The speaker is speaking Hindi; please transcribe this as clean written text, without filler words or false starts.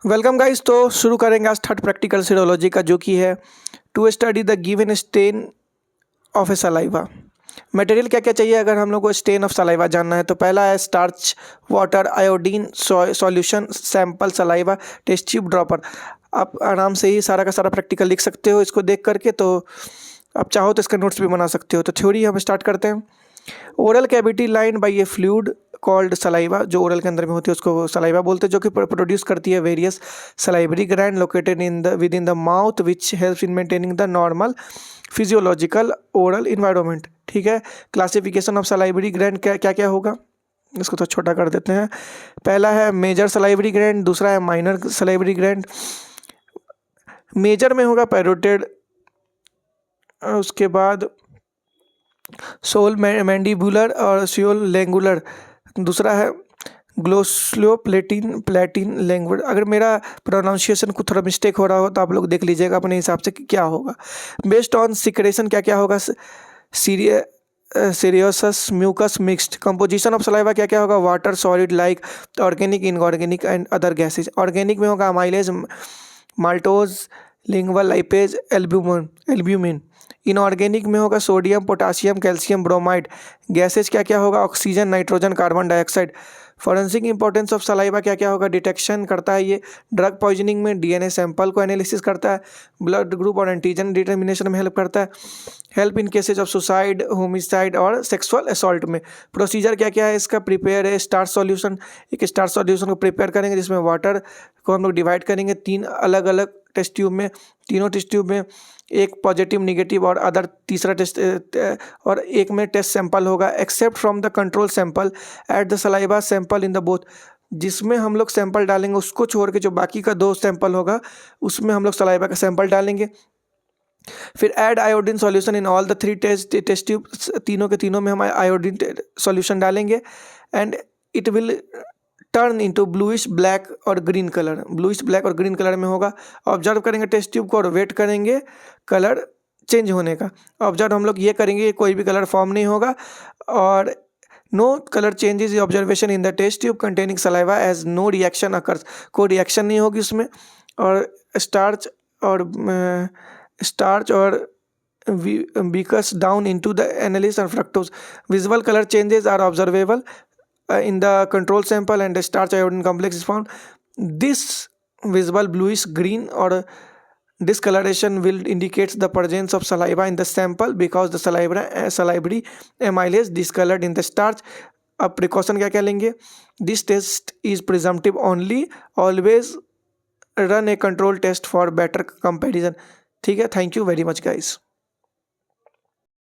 Welcome guys. तो शुरू करेंगे आज थर्ड प्रैक्टिकल सीरोलॉजी का, जो कि है to study the given stain of a saliva. Material क्या क्या चाहिए अगर हम लोग को स्टेन ऑफ सलाइवा जानना है। तो पहला है starch, water, iodine, solution, sample, saliva, test tube, dropper. आप आराम से ही सारा का सारा प्रैक्टिकल लिख सकते हो इसको देख करके। तो आप चाहो तो इसका नोट्स भी बना सकते हो। तो थ्योरी हम स्टार्ट करते हैं। Oral cavity line by A fluid called saliva, जो ओरल के अंदर में होती है उसको सलाइवा बोलते हैं, जो कि प्रोड्यूस करती है various salivary gland located in the with in the mouth which helps in maintaining the normal physiological oral environment. ठीक है। क्लासिफिकेशन ऑफ सलाइवरी ग्लैंड क्या क्या क्या होगा, इसको तो छोटा कर देते हैं। पहला है मेजर सलाइवरी ग्लैंड, दूसरा है माइनर सलाइवरी ग्लैंड। मेजर में होगा पैरोटिड, उसके बाद सोल मैंडिबुलर और सियोल लैंगुलर। दूसरा है ग्लोस्लो प्लेटिन लैंग्वेज। अगर मेरा प्रोनाउंसिएशन को थोड़ा मिस्टेक हो रहा हो तो आप लोग देख लीजिएगा अपने हिसाब से कि क्या होगा। बेस्ड ऑन सिक्रेशन क्या क्या होगा, serous mucus mixed. Composition of saliva क्या क्या होगा, water solid like organic inorganic and other gases. Organic में होगा amylase, maltose, lingual lipase, albumin. Inorganic में होगा sodium, potassium, calcium, bromide. Gases क्या क्या होगा, oxygen, nitrogen, carbon dioxide. Forensic importance of saliva क्या क्या होगा, डिटेक्शन करता है ये ड्रग पॉइजनिंग में, डीएनए सैंपल को एनालिसिस करता है, ब्लड ग्रुप और एंटीजन डिटर्मिनेशन में हेल्प करता है, help in cases of suicide, homicide और सेक्सुअल असॉल्ट में। प्रोसीजर क्या क्या है इसका, प्रिपेयर है स्टार्च सॉल्यूशन। एक स्टार्च सॉल्यूशन को प्रिपेयर करेंगे जिसमें वाटर को हम लोग डिवाइड करेंगे तीन अलग अलग टेस्ट ट्यूब में, तीनों टेस्ट ट्यूब में एक पॉजिटिव, निगेटिव और अदर तीसरा टेस्ट, और एक में टेस्ट सैंपल होगा except from the control sample at the saliva sample in the both. जिसमें हम लोग सैंपल डालेंगे उसको छोड़ के जो बाकी का दो सैंपल होगा उसमें हम लोग सलाइवा का सैंपल डालेंगे। फिर add iodine solution in all the three test tube, तीनों के तीनों में हम आयोडीन सॉल्यूशन डालेंगे and it will turn into bluish black और ग्रीन कलर। ब्लूइश ब्लैक और ग्रीन कलर में होगा। ऑब्जर्व करेंगे टेस्ट ट्यूब को और वेट करेंगे कलर चेंज होने का। ऑब्जर्व हम लोग ये करेंगे कोई भी कलर फॉर्म नहीं होगा और no colour changes observation in the test tube containing saliva as no reaction occurs. कोई रिएक्शन नहीं होगी उसमें। और स्टार्च और because down into the analysis और fructose. Visual colour changes are observable in the control sample and the starch iodine complex is found. This visible bluish green or discoloration will indicates the presence of saliva in the sample because the salivary amylase discolored in the starch. अब precaution क्या क्या लेंगे, this test is presumptive only, always run a control test for better comparison. ठीक है, thank you very much guys.